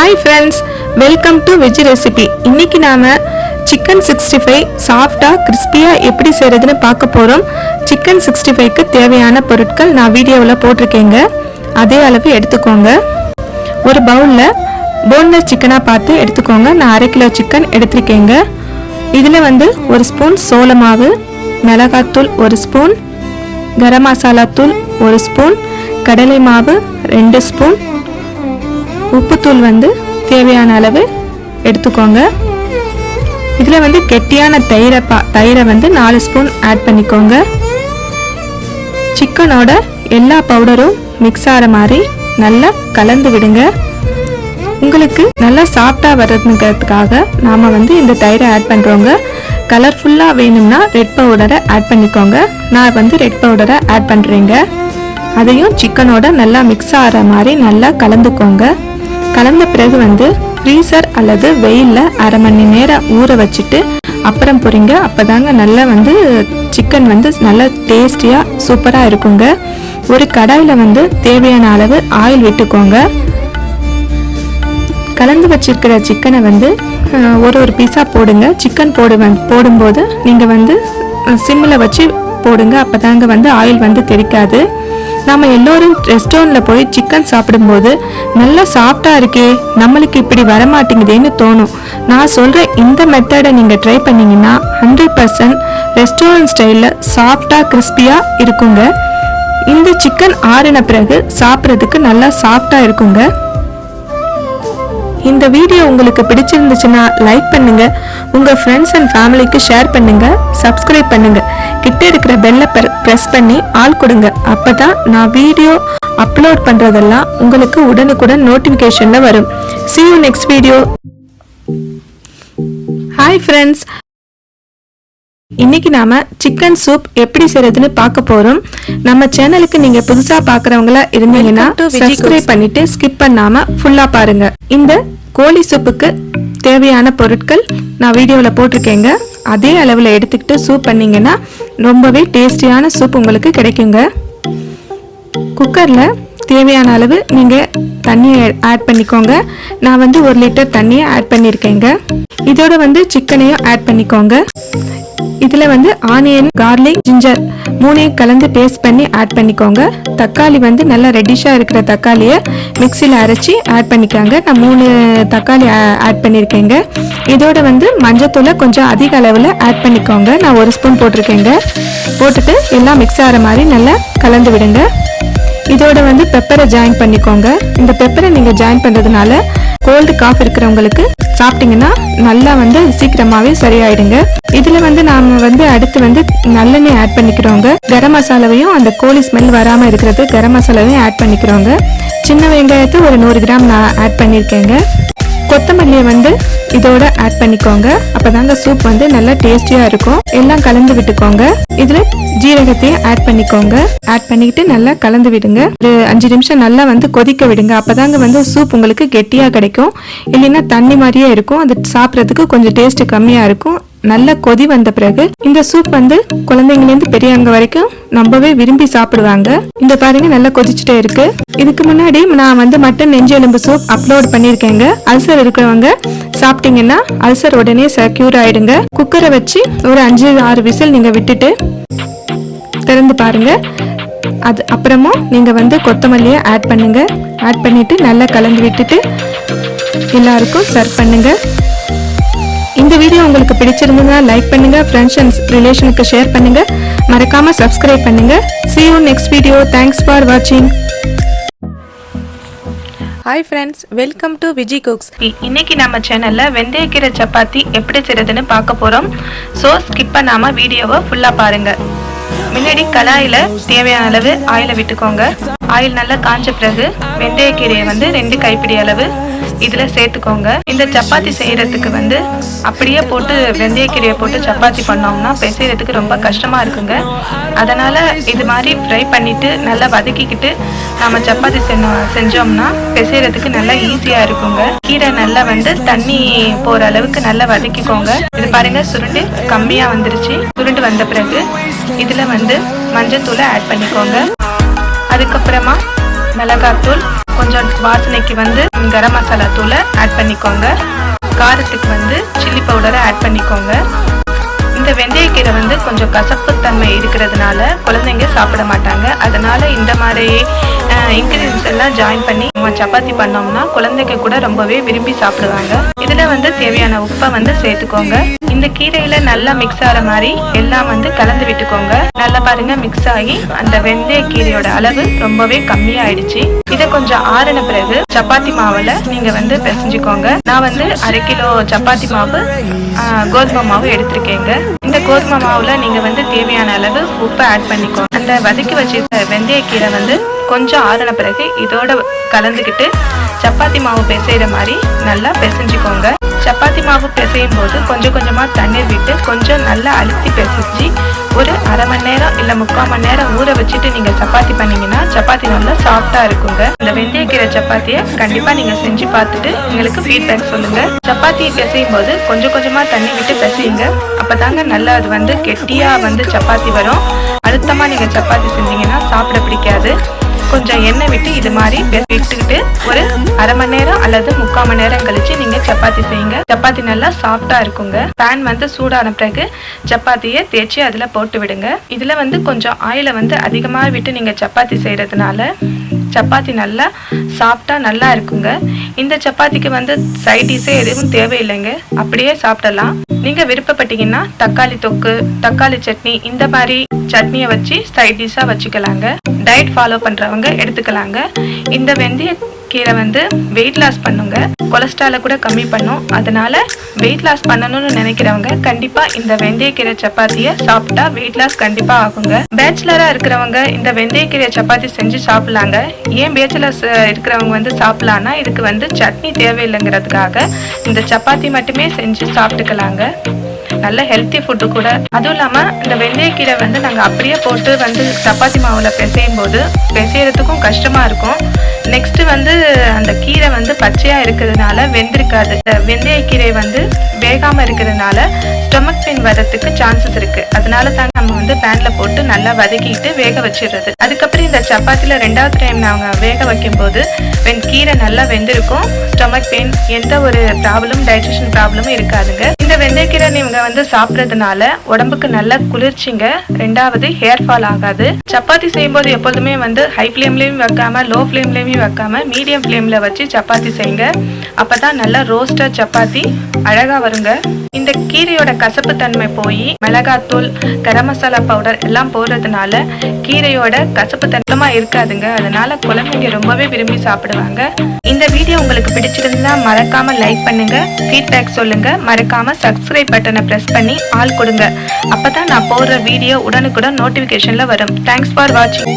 Hi friends, welcome to veggie recipe. இன்னைக்கு நாம chicken 65 சாஃப்ட்டா கிறிஸ்பியா எப்படி செய்யறதுன்னு பார்க்க போறோம். chicken 65 க்கு தேவையான பொருட்கள் நான் வீடியோல போட்டுருக்கேங்க. அதே அளவு எடுத்துக்கோங்க. ஒரு பவுல்ல போன்லெஸ் சிக்கனா பார்த்து எடுத்துக்கோங்க. நான் 1/2 கிலோ சிக்கன் எடுத்துருக்கேங்க. இதுல ஒரு ஸ்பூன் சோள மாவு, மிளகாத்தூள் 1 ஸ்பூன், கரம் மசாலா தூள் 1 ஸ்பூன், கடலை மாவு 2 ஸ்பூன், உப்புத்தூள் தேவையான அளவு எடுத்துக்கோங்க. இதில் கெட்டியான தயிரை 4 ஸ்பூன் ஆட் பண்ணிக்கோங்க. சிக்கனோட எல்லா பவுடரும் மிக்ஸ் ஆகிற மாதிரி நல்லா கலந்து விடுங்க. உங்களுக்கு நல்லா சாஃப்டாக வர்றதுங்கிறதுக்காக நாம் இந்த தயிரை ஆட் பண்ணுறோங்க. கலர்ஃபுல்லாக வேணும்னா ரெட் பவுடரை ஆட் பண்ணிக்கோங்க. நான் ரெட் பவுடரை ஆட் பண்ணுறேங்க. அதையும் சிக்கனோட நல்லா மிக்ஸ் ஆகிற மாதிரி நல்லா கலந்துக்கோங்க. கலந்த பிறகு ஃப்ரீசர் அல்லது வெயிலில் 1/2 மணி நேரம் ஊற வச்சுட்டு அப்புறம் பொரிங்க. அப்போதாங்க நல்லா சிக்கன் நல்லா டேஸ்டியாக சூப்பராக இருக்குங்க. ஒரு கடாயில் தேவையான அளவு ஆயில் விட்டுக்கோங்க. கலந்து வச்சிருக்கிற சிக்கனை ஒரு பீஸாக போடுங்க. சிக்கன் போடும்போது நீங்கள் சிம்மில் வச்சு போடுங்க. அப்போதாங்க ஆயில் தெரிக்காது. நாம் எல்லோரும் ரெஸ்டாரண்ட்டில் போய் சிக்கன் சாப்பிடும்போது நல்லா சாஃப்டாக இருக்கே, நம்மளுக்கு இப்படி வரமாட்டேங்குதேன்னு தோணும். நான் சொல்கிற இந்த மெத்தடை நீங்கள் ட்ரை பண்ணிங்கன்னா 100% ரெஸ்டாரண்ட் ஸ்டைலில் சாஃப்டாக கிறிஸ்பியாக இருக்குங்க. இந்த சிக்கன் ஆறின பிறகு சாப்பிட்றதுக்கு நல்லா சாஃப்டாக இருக்குங்க. இந்த வீடியோ உங்களுக்கு பிடிச்சிருந்துச்சுன்னா லைக் பண்ணுங்க, உங்க ஃப்ரெண்ட்ஸ் அண்ட் ஃபேமிலிக்கு ஷேர் பண்ணுங்க, சப்ஸ்கிரைப் பண்ணுங்க, கிட்ட இருக்கிற பெல்லை பிரஸ் பண்ணி ஆல் கொடுங்க. அப்பதான் நான் வீடியோ அப்லோட் பண்றதெல்லாம் உங்களுக்கு உடனுக்குடன் நோட்டிபிகேஷன்ல வரும். See you next video. Hi friends, இன்னைக்கு நாம சிக்கன் சூப் எப்படி செய்யறதுன்னு பார்க்க போறோம். நம்ம சேனலுக்கு நீங்க புதுசா பாக்குறவங்களா இருந்தீங்கன்னா சப்ஸ்கிரைப் பண்ணிட்டு ஸ்கிப் பண்ணாம ஃபுல்லா பாருங்க. இந்த கோழி சூப்புக்கு தேவையான பொருட்கள் நான் வீடியோல போட்டிருக்கேங்க. அதே அளவுல எடுத்துக்கிட்டு சூப் பண்ணீங்கன்னா ரொம்பவே டேஸ்டியான சூப் உங்களுக்கு கிடைக்குங்க. குக்கர்ல தேவையான அளவு நீங்க தண்ணியை ஆட் பண்ணிக்கோங்க. நான் 1 லிட்டர் தண்ணியை ஆட் பண்ணிருக்கேங்க. இதோட சிக்கனையும் ஆட் பண்ணிக்கோங்க. இதுல ஆனியன், கார்லிக், ஜிஞ்சர் 3ஐயும் கலந்து பேஸ்ட் பண்ணி ஆட் பண்ணிக்கோங்க. தக்காளி நல்லா ரெட்டிஷா இருக்கிற தக்காளியை மிக்சியில் அரைச்சி ஆட் பண்ணிக்காங்க. நான் 3 தக்காளி ஆட் பண்ணியிருக்கேங்க. இதோட மஞ்சத்தூளை கொஞ்சம் அதிக அளவில் ஆட் பண்ணிக்கோங்க. நான் 1 ஸ்பூன் போட்டிருக்கேங்க. போட்டுட்டு எல்லாம் மிக்ஸ் ஆகிற மாதிரி நல்லா கலந்து விடுங்க. இதோட பெப்பரை ஜாயின் பண்ணிக்கோங்க. இந்த பெப்பரை நீங்க ஜாயின் பண்றதுனால கோல்டு காஃப் இருக்கிறவங்களுக்கு சாப்பிட்டீங்கன்னா நல்லா சீக்கிரமாவே சரியாயிடுங்க. இதுல நாம அடுத்து நல்லெண்ணெய் ஆட் பண்ணிக்கிறோங்க. கரம் மசாலாவையும் அந்த கோழி ஸ்மெல் வராம இருக்கிறது கரம் மசாலாவையும் ஆட் பண்ணிக்கிறோங்க. சின்ன வெங்காயத்தை ஒரு 100 கிராம் நான் ஆட் பண்ணிருக்கேங்க. கொத்தமல்லியை இதோட ஆட் பண்ணிக்கோங்க. அப்பதாங்க சூப் நல்லா டேஸ்டியா இருக்கும். எல்லாம் கலந்து விட்டுக்கோங்க. இதுல ஜீரகத்தையும் ஆட் பண்ணிக்கோங்க. ஆட் பண்ணிக்கிட்டு நல்லா கலந்து விடுங்க. ஒரு 5 நிமிஷம் நல்லா கொதிக்க விடுங்க. அப்பதாங்க சூப் உங்களுக்கு கெட்டியா கிடைக்கும். இல்லைன்னா தண்ணி மாதிரியே இருக்கும். அது சாப்பிட்றதுக்கு கொஞ்சம் டேஸ்ட் கம்மியா இருக்கும். நல்ல கொதி வந்த பிறகு இந்த சூப் குழந்தைங்கலேருந்து பெரியவங்க வரைக்கும் ரொம்பவே விரும்பி சாப்பிடுவாங்க. இந்த பாருங்க நல்லா கொதிச்சுட்டே இருக்கு. இதுக்கு முன்னாடி நான் மட்டன் நெஞ்சு எலும்பு சூப் அப்லோட் பண்ணிருக்கேங்க. அல்சர் இருக்கிறவங்க சாப்பிட்டீங்கன்னா அல்சர் உடனே கியூர் ஆயிடுங்க. குக்கரை வச்சு ஒரு 5-6 விசில் நீங்க விட்டுட்டு திறந்து பாருங்க. அது அப்புறமும் நீங்க கொத்தமல்லியை ஆட் பண்ணுங்க. ஆட் பண்ணிட்டு நல்லா கலந்து விட்டுட்டு எல்லாருக்கும் சர்வ் பண்ணுங்க. இந்த வீடியோ உங்களுக்கு பிடிச்சிருந்தா லைக் பண்ணுங்க, ஃப்ரெண்ட்ஸ் அண்ட் ரிலேஷனுக்கு ஷேர் பண்ணுங்க, மறக்காம சப்ஸ்கிரைப் பண்ணுங்க. See you next video. Thanks for watching. Hi friends, welcome to Vijay cooks. இன்னைக்கு நம்ம சேனல்ல வெந்தயக்கீரை சப்பாத்தி எப்படி செய்யறதுன்னு பார்க்க போறோம். ஸோ ஸ்கிப் பண்ணாம வீடியோவை ஃபுல்லா பாருங்க. முன்னாடி கடாயில தேவையான அளவு ஆயிலை விட்டுக்கோங்க. ஆயில் நல்லா காஞ்ச பிறகு வெந்தயக்கீரையை 2 கைப்பிடி அளவு இதுல சேர்த்துக்கோங்க. இந்த சப்பாத்தி செய்யறதுக்கு அப்படியே போட்டு வெந்தயக்கீரையை போட்டு சப்பாத்தி பண்ணோம்னா பிசைறதுக்கு ரொம்ப கஷ்டமா இருக்குங்க. அதனால இது மாதிரி ஃப்ரை பண்ணிட்டு நல்லா வதக்கிக்கிட்டு நாம சப்பாத்தி செஞ்சோம்னா பிசைறதுக்கு நல்லா ஈஸியா இருக்குங்க. கீரை நல்லா தண்ணி போற அளவுக்கு நல்லா வதக்கிக்கோங்க. இது பாருங்க சுருண்டு கம்மியா வந்துருச்சு. சுருண்டு வந்த பிறகு இதுல மஞ்சத்தூளை ஆட் பண்ணிக்கோங்க. அதுக்கப்புறமா மிளகாத்தூள், கொஞ்சம் வாசனைக்கு வந்து கரம் மசாலா தூளை ஆட் பண்ணிக்கோங்க. காரத்துக்கு வந்து சில்லி பவுடரை ஆட் பண்ணிக்கோங்க. இந்த வெந்தயக்கீரை வந்து கொஞ்சம் கசப்புத்தன்மை இருக்கிறதுனால குழந்தைங்க சாப்பிட மாட்டாங்க. அதனால இந்த மாதிரி இன்கிரீடியன்ஸ் எல்லாம் ஜாயின் பண்ணி நம்ம சப்பாத்தி பண்ணோம்னா குழந்தைங்க கூட ரொம்பவே விரும்பி சாப்பிடுவாங்க. இதுல வந்து தேவையான உப்பை வந்து சேர்த்துக்கோங்க. இந்த கீரையில நல்லா மிக்ஸ் ஆகிற மாதிரி எல்லாம் வந்து கலந்து விட்டுக்கோங்க. நல்லா பாருங்க, மிக்ஸ் ஆகி அந்த வெந்தய கீரையோட அளவு ரொம்பவே கம்மியாயிடுச்சு. இதை கொஞ்சம் ஆறின பிறகு சப்பாத்தி மாவுல நீங்க வந்து பிசைஞ்சுக்கோங்க. நான் வந்து 1/2 கிலோ சப்பாத்தி மாவு கோதுமை மாவு எடுத்திருக்கேங்க. இந்த கோதுமை மாவுல நீங்க வந்து தேவையான அளவு உப்பை ஆட் பண்ணிக்கோங்க. அந்த வதக்கி வச்சிருக்க வெந்தய கீரை வந்து கொஞ்சம் ஆறின பிறகு இதோட கலந்துக்கிட்டு சப்பாத்தி மாவு பிசைகிற மாதிரி நல்லா பிசைஞ்சுக்கோங்க. சப்பாத்தி மாவு பிசையும் போது கொஞ்சம் கொஞ்சமா தண்ணீர் விட்டு கொஞ்சம் நல்லா அழுத்தி பிசைஞ்சு ஒரு 1/2 மணி நேரம் இல்ல 3/4 மணி நேரம் ஊற வச்சுட்டு நீங்க சப்பாத்தி பண்ணீங்கன்னா சப்பாத்தி நல்லா சாஃப்டா இருக்குங்க. இந்த வெந்தயக்கீரை சப்பாத்தியை கண்டிப்பா நீங்க செஞ்சு பார்த்துட்டு எங்களுக்கு ஃபீட்பேக் சொல்லுங்க. சப்பாத்தியை பிசையும் போது கொஞ்சம் கொஞ்சமா தண்ணி விட்டு பிசையுங்க. அப்பதாங்க நல்லா அது வந்து கெட்டியா வந்து சப்பாத்தி வரும். அழுத்தமா நீங்க சப்பாத்தி செஞ்சீங்கன்னா சாப்பிட பிடிக்காது. கொஞ்சம் எண்ணெய் விட்டு இது மாதிரி விட்டுக்கிட்டு ஒரு 1/2 மணி நேரம் அல்லது 3/4 மணி நேரம் கழிச்சு நீங்க சப்பாத்தி செய்யுங்க. சப்பாத்தி நல்லா சாஃப்டா இருக்குங்க. பேன் வந்து சூடான பிறகு சப்பாத்தியை தேய்ச்சி அதுல போட்டு விடுங்க. இதுல வந்து கொஞ்சம் ஆயிலை வந்து அதிகமா விட்டு நீங்க சப்பாத்தி செய்யறதுனால சப்பாத்தி நல்லா சாஃப்டா நல்லா இருக்குங்க. இந்த சப்பாத்திக்கு வந்து சைட் டிஷ்ஷே எதுவும் தேவையில்லைங்க, அப்படியே சாப்பிடலாம். நீங்க விருப்பப்பட்டீங்கன்னா தக்காளி தொக்கு, தக்காளி சட்னி, இந்த மாதிரி சட்னியை வச்சு சைட் டிஷ்ஷா வச்சுக்கலாங்க. டயட் ஃபாலோ பண்றவங்க எடுத்துக்கலாங்க. இந்த வெந்தய கீரை வந்து வெயிட் லாஸ் பண்ணுங்க, கொலஸ்ட்ராலை கூட கம்மி பண்ணும். அதனால வெயிட் லாஸ் பண்ணணும்னு நினைக்கிறவங்க கண்டிப்பா இந்த வெந்தயக்கீரை சப்பாத்தியை சாப்பிட்டா வெயிட் லாஸ் கண்டிப்பா ஆகுங்க. பேச்சுலரா இருக்கிறவங்க இந்த வெந்தயக்கீரை சப்பாத்தி செஞ்சு சாப்பிடலாங்க. ஏன் பேச்சுலர்ஸ் இருக்கிறவங்க வந்து சாப்பிடலாம்னா இதுக்கு வந்து சட்னி தேவையில்லைங்கிறதுக்காக இந்த சப்பாத்தி மட்டுமே செஞ்சு சாப்பிட்டுக்கலாங்க. நல்ல ஹெல்த்தி ஃபுட்டு கூட. அதுவும் இல்லாம இந்த வெந்தயக்கீரை வந்து நாங்க அப்படியே போட்டு வந்து சப்பாத்தி மாவுல பிசையும் போது பிசையறதுக்கும் கஷ்டமா இருக்கும். நெக்ஸ்ட் வந்து அந்த கீரை வந்து பச்சையா இருக்கிறதுனால வெந்திருக்காது. வெந்தயக்கீரை வந்து வேகாம இருக்கிறதுனால ஸ்டொமக் பெயின் வரதுக்கு சான்சஸ் இருக்கு. அதனால தான் நம்ம வந்து பேன்ல போட்டு நல்லா வதக்கிட்டு வேக வச்சிடுறது. அதுக்கப்புறம் இந்த சப்பாத்தில 2வது டைம் நாங்க வேக வைக்கும் போது கீரை நல்லா வெந்திருக்கும். ஸ்டொமக் பெயின் எந்த ஒரு ப்ராப்ளம், டைஜஷன் ப்ராப்ளமும் இருக்காதுங்க. இந்த வெந்தயக்கீரை நீங்க வந்து சாப்பிட்றதுனால உடம்புக்கு நல்ல குளிர்ச்சிங்க. 2வது ஹேர் ஃபால் ஆகாது. சப்பாத்தி செய்யும் போது எப்போதுமே வந்து ஹை ஃபிளேம்லயும் வைக்காம லோ ஃபிளேம்லயும் வைக்காம மீடியம் ஃபிளேம்ல வச்சு சப்பாத்தி செய்யுங்க. அப்பதான் நல்லா ரோஸ்டா சப்பாத்தி அழகா வருங்க. இந்த கீரையோட கசப்பு தன்மை போய் மிளகாத்தூள், கரம் மசாலா பவுடர் எல்லாம் போடுறதுனால கீரையோட கசப்பு தன்மை இருக்காதுங்க. அதனால குழந்தைங்க ரொம்பவே விரும்பி சாப்பிடுவாங்க. இந்த வீடியோ உங்களுக்கு பிடிச்சிருந்தா மறக்காம லைக் பண்ணுங்க, ஃபீட்பேக் சொல்லுங்க. மறக்காம சப்ஸ்கிரைப் பட்டனை பிரஸ் பண்ணி ஆல் கொடுங்க. அப்பதான் நான் போடுற வீடியோ உடனுக்குடன் நோட்டிபிகேஷன்ல வரும். தேங்க்ஸ் ஃபார் வாட்சிங்.